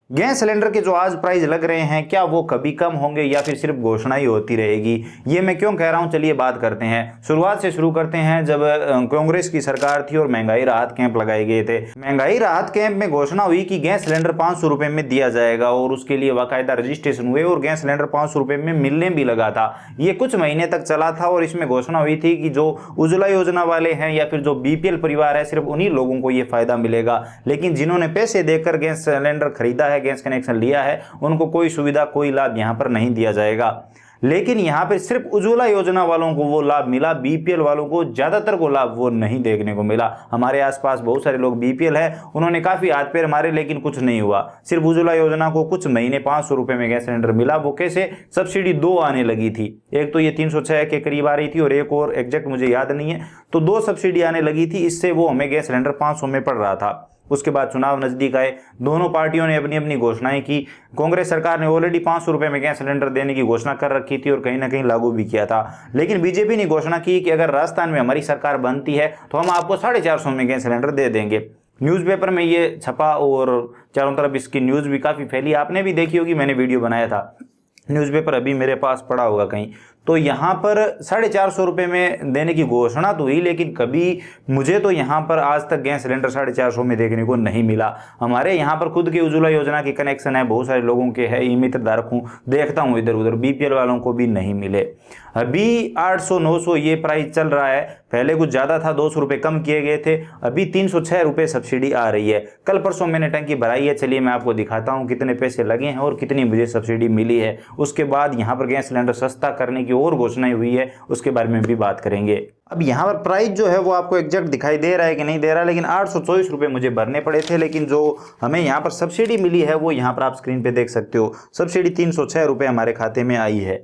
Gas cylinder के जो आज प्राइस लग रहे हैं, क्या वो कभी कम होंगे या फिर सिर्फ घोषणा ही होती रहेगी? ये मैं क्यों कह रहा हूं, चलिए बात करते हैं। शुरुआत से शुरू करते हैं। जब कांग्रेस की सरकार थी और महंगाई राहत कैंप लगाए गए थे, महंगाई राहत कैंप में घोषणा हुई कि गैस सिलेंडर 500 रुपए में दिया जाएगा और उसके लिए बाकायदा रजिस्ट्रेशन हुए और गैस सिलेंडर 500 रुपए में मिलने भी लगा था। ये कुछ महीने तक चला था और इसमें घोषणा हुई थी कि जो उज्ज्वला योजना वाले हैं या फिर जो बीपीएल परिवार है, सिर्फ उन्हीं लोगों को ये फायदा मिलेगा। लेकिन जिन्होंने पैसे देकर गैस सिलेंडर खरीदा है, गैस कनेक्शन लिया है, उनको कोई सुविधा, कोई लाभ यहां पर नहीं दिया जाएगा। लेकिन यहां पर सिर्फ उज्ज्वला योजना वालों को वो लाभ मिला, बीपीएल वालों को ज्यादातर को लाभ वो नहीं देखने को मिला। हमारे आसपास बहुत सारे लोग बीपीएल है, उन्होंने काफी हाथ पैर मारे लेकिन कुछ नहीं हुआ। सिर्फ उज्ज्वला योजना को कुछ महीने 500 रुपए में गैस सिलेंडर मिला। वो कैसे? सब्सिडी 2 आने लगी थी, एक तो ये 306 के करीब आ रही थी और एक और एग्जैक्ट मुझे याद नहीं है, तो 2 सब्सिडी आने लगी थी। इससे वो हमें गैस सिलेंडर 500 में पड़ रहा था। उसके बाद चुनाव नजदीक आए, दोनों पार्टियों ने अपनी अपनी घोषणाएं की। कांग्रेस सरकार ने ऑलरेडी 500 रुपए में गैस सिलेंडर देने की घोषणा कर रखी थी और कहीं ना कहीं लागू भी किया था। लेकिन बीजेपी ने घोषणा की कि अगर राजस्थान में हमारी सरकार बनती है तो हम आपको 450 में गैस सिलेंडर दे देंगे। न्यूज़पेपर में ये छपा और चारों तरफ इसकी न्यूज़ भी काफ़ी फैली। आपने भी देखी होगी, मैंने वीडियो बनाया था, न्यूज़पेपर अभी मेरे पास पड़ा होगा कहीं। तो यहाँ पर 450 रुपये में देने की घोषणा तो हुई, लेकिन कभी मुझे तो यहाँ पर आज तक गैस सिलेंडर 450 में देखने को नहीं मिला। हमारे यहाँ पर खुद की उज्ज्वला योजना की कनेक्शन है, बहुत सारे लोगों के है, ई मित्र धारक हूँ, देखता हूँ इधर उधर, बीपीएल वालों को भी नहीं मिले। अभी 800-900 ये प्राइस चल रहा है। पहले कुछ ज़्यादा था, 200 रुपये कम किए गए थे। अभी 306 रुपये सब्सिडी आ रही है। कल परसों मैंने टंकी भराई है, चलिए मैं आपको दिखाता हूँ कितने पैसे लगे हैं और कितनी मुझे सब्सिडी मिली है। उसके बाद यहाँ पर गैस सिलेंडर सस्ता करने की और घोषणाएं हुई है, उसके बारे में भी बात करेंगे। अब यहाँ पर प्राइस जो है वो आपको एग्जैक्ट दिखाई दे रहा है कि नहीं दे रहा, लेकिन 824 रुपये मुझे भरने पड़े थे। लेकिन जो हमें यहाँ पर सब्सिडी मिली है वो यहाँ पर आप स्क्रीन पे देख सकते हो। सब्सिडी 306 रुपये हमारे खाते में आई है।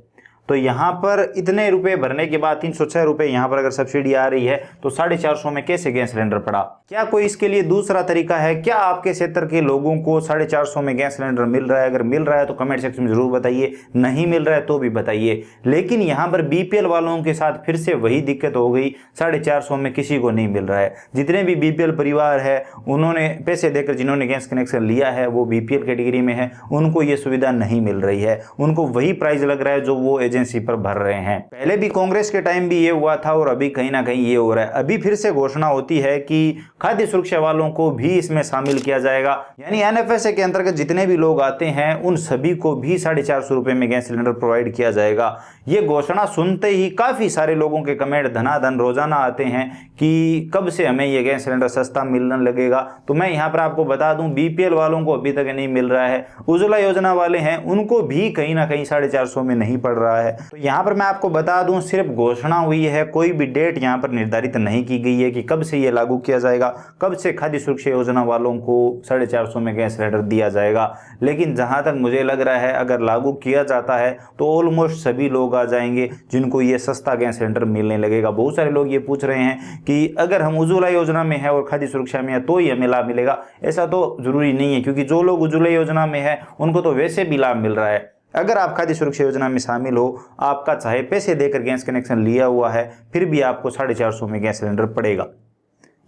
तो यहाँ पर इतने रुपए भरने के बाद 306 रुपये यहाँ पर अगर सब्सिडी आ रही है तो 450 में कैसे गैस सिलेंडर पड़ा? क्या कोई इसके लिए दूसरा तरीका है? क्या आपके क्षेत्र के लोगों को 450 में गैस सिलेंडर मिल रहा है? अगर मिल रहा है तो कमेंट सेक्शन में जरूर बताइए, नहीं मिल रहा है तो भी बताइए। लेकिन यहाँ पर बीपीएल वालों के साथ फिर से वही दिक्कत हो गई, 450 में किसी को नहीं मिल रहा है। जितने भी बीपीएल परिवार है, उन्होंने पैसे देकर जिन्होंने गैस कनेक्शन लिया है, वो बीपीएल कैटेगरी में है, उनको ये सुविधा नहीं मिल रही है। उनको वही प्राइस लग रहा है जो वो एजेंसी पर भर रहे हैं। पहले भी कांग्रेस के टाइम भी ये हुआ था और अभी कहीं ना कहीं ये हो रहा है। अभी फिर से घोषणा होती है कि खाद्य सुरक्षा वालों को भी इसमें शामिल किया जाएगा, यानी एनएफएसए के अंतर्गत जितने भी लोग आते हैं उन सभी को भी 450 रुपये में गैस सिलेंडर प्रोवाइड किया जाएगा। ये घोषणा सुनते ही काफी सारे लोगों के कमेंट धनाधन रोजाना आते हैं कि कब से हमें ये गैस सिलेंडर सस्ता मिलने लगेगा। तो मैं यहाँ पर आपको बता दूं, बीपीएल वालों को अभी तक नहीं मिल रहा है, उज्ज्वला योजना वाले हैं उनको भी कहीं ना कहीं 450 में नहीं पड़ रहा है। तो यहाँ पर मैं आपको बता दूं, सिर्फ घोषणा हुई है, कोई भी डेट यहाँ पर निर्धारित नहीं की गई है कि कब से ये लागू किया जाएगा, कब से खाद्य सुरक्षा योजना वालों को 450 में गैस सिलेंडर दिया जाएगा। लेकिन जहां तक मुझे लग रहा है, अगर लागू किया जाता है तो ऑलमोस्ट सभी लोग आ जाएंगे जिनको ये सस्ता गैस सिलेंडर मिलने लगेगा। बहुत सारे लोग ये पूछ रहे हैं कि अगर हम उज्ज्वला योजना में है और खाद्य सुरक्षा में है तो ही हमें लाभ मिलेगा। ऐसा तो जरूरी नहीं है, क्योंकि जो लोग उज्ज्वला योजना में है उनको तो वैसे भी लाभ मिल रहा है। अगर आप खाद्य सुरक्षा योजना में शामिल हो, आपका चाहे पैसे देकर गैस कनेक्शन लिया हुआ है, फिर भी आपको 450 में गैस सिलेंडर पड़ेगा।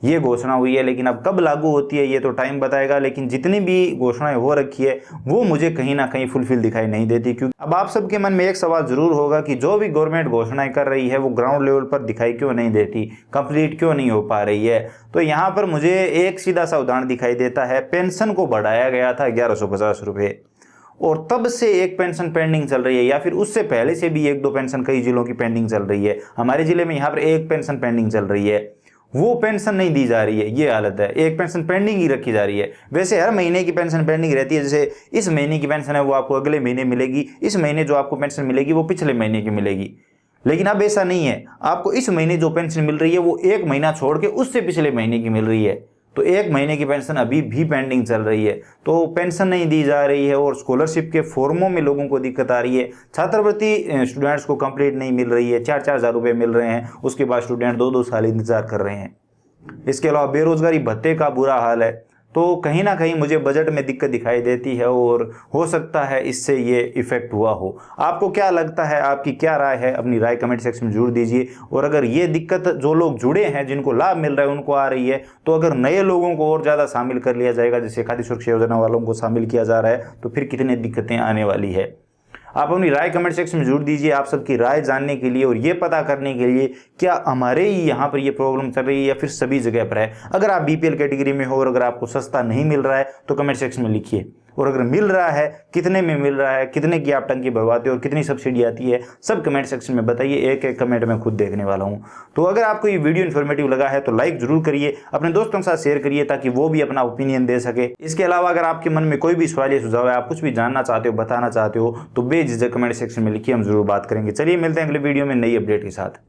ये घोषणा हुई है, लेकिन अब कब लागू होती है ये तो टाइम बताएगा। लेकिन जितनी भी घोषणाएं हो रखी है वो मुझे कहीं ना कहीं फुलफिल दिखाई नहीं देती। क्योंकि अब आप सबके मन में एक सवाल जरूर होगा कि जो भी गवर्नमेंट घोषणाएं कर रही है वो ग्राउंड लेवल पर दिखाई क्यों नहीं देती, कंप्लीट क्यों नहीं हो पा रही है। तो यहाँ पर मुझे एक सीधा सा उदाहरण दिखाई देता है। पेंशन को बढ़ाया गया था 1150 रुपये और तब से एक पेंशन पेंडिंग चल रही है, या फिर उससे पहले से भी 1-2 पेंशन कई जिलों की पेंडिंग चल रही है। हमारे जिले में यहाँ पर एक पेंशन पेंडिंग चल रही है, वो पेंशन नहीं दी जा रही है। ये हालत है, एक पेंशन पेंडिंग ही रखी जा रही है। वैसे हर महीने की पेंशन पेंडिंग रहती है, जैसे इस महीने की पेंशन है वो आपको अगले महीने मिलेगी, इस महीने जो आपको पेंशन मिलेगी वो पिछले महीने की मिलेगी। लेकिन अब ऐसा नहीं है, आपको इस महीने जो पेंशन मिल रही है वो एक महीना छोड़ के उससे पिछले महीने की मिल रही है। तो एक महीने की पेंशन अभी भी पेंडिंग चल रही है, तो पेंशन नहीं दी जा रही है और स्कॉलरशिप के फॉर्मों में लोगों को दिक्कत आ रही है। छात्रवृत्ति स्टूडेंट्स को कंप्लीट नहीं मिल रही है, 4-4 हज़ार रुपये मिल रहे हैं, उसके बाद स्टूडेंट 2-2 साल इंतजार कर रहे हैं। इसके अलावा बेरोजगारी भत्ते का बुरा हाल है। तो कहीं ना कहीं मुझे बजट में दिक्कत दिखाई देती है और हो सकता है इससे ये इफेक्ट हुआ हो। आपको क्या लगता है, आपकी क्या राय है, अपनी राय कमेंट सेक्शन में जरूर दीजिए। और अगर ये दिक्कत जो लोग जुड़े हैं, जिनको लाभ मिल रहा है, उनको आ रही है, तो अगर नए लोगों को और ज़्यादा शामिल कर लिया जाएगा, जैसे खाद्य सुरक्षा योजना वालों को शामिल किया जा रहा है, तो फिर कितनी दिक्कतें आने वाली है। आप अपनी राय कमेंट सेक्शन में जरूर दीजिए। आप सबकी राय जानने के लिए और ये पता करने के लिए क्या हमारे ही यहाँ पर ये प्रॉब्लम चल रही है या फिर सभी जगह पर है। अगर आप बीपीएल कैटेगरी में हो और अगर आपको सस्ता नहीं मिल रहा है तो कमेंट सेक्शन में लिखिए, और अगर मिल रहा है कितने में मिल रहा है, कितने की आप टंकी भरवाते हो और कितनी सब्सिडी आती है, सब कमेंट सेक्शन में बताइए। एक एक कमेंट में खुद देखने वाला हूं। तो अगर आपको ये वीडियो इन्फॉर्मेटिव लगा है तो लाइक जरूर करिए, अपने दोस्तों के साथ शेयर करिए ताकि वो भी अपना ओपिनियन दे सके। इसके अलावा अगर आपके मन में कोई भी सवाल या सुझाव है, आप कुछ भी जानना चाहते हो, बताना चाहते हो, तो बेझिझक कमेंट सेक्शन में लिखिए, हम जरूर बात करेंगे। चलिए मिलते हैं अगले वीडियो में नई अपडेट के साथ।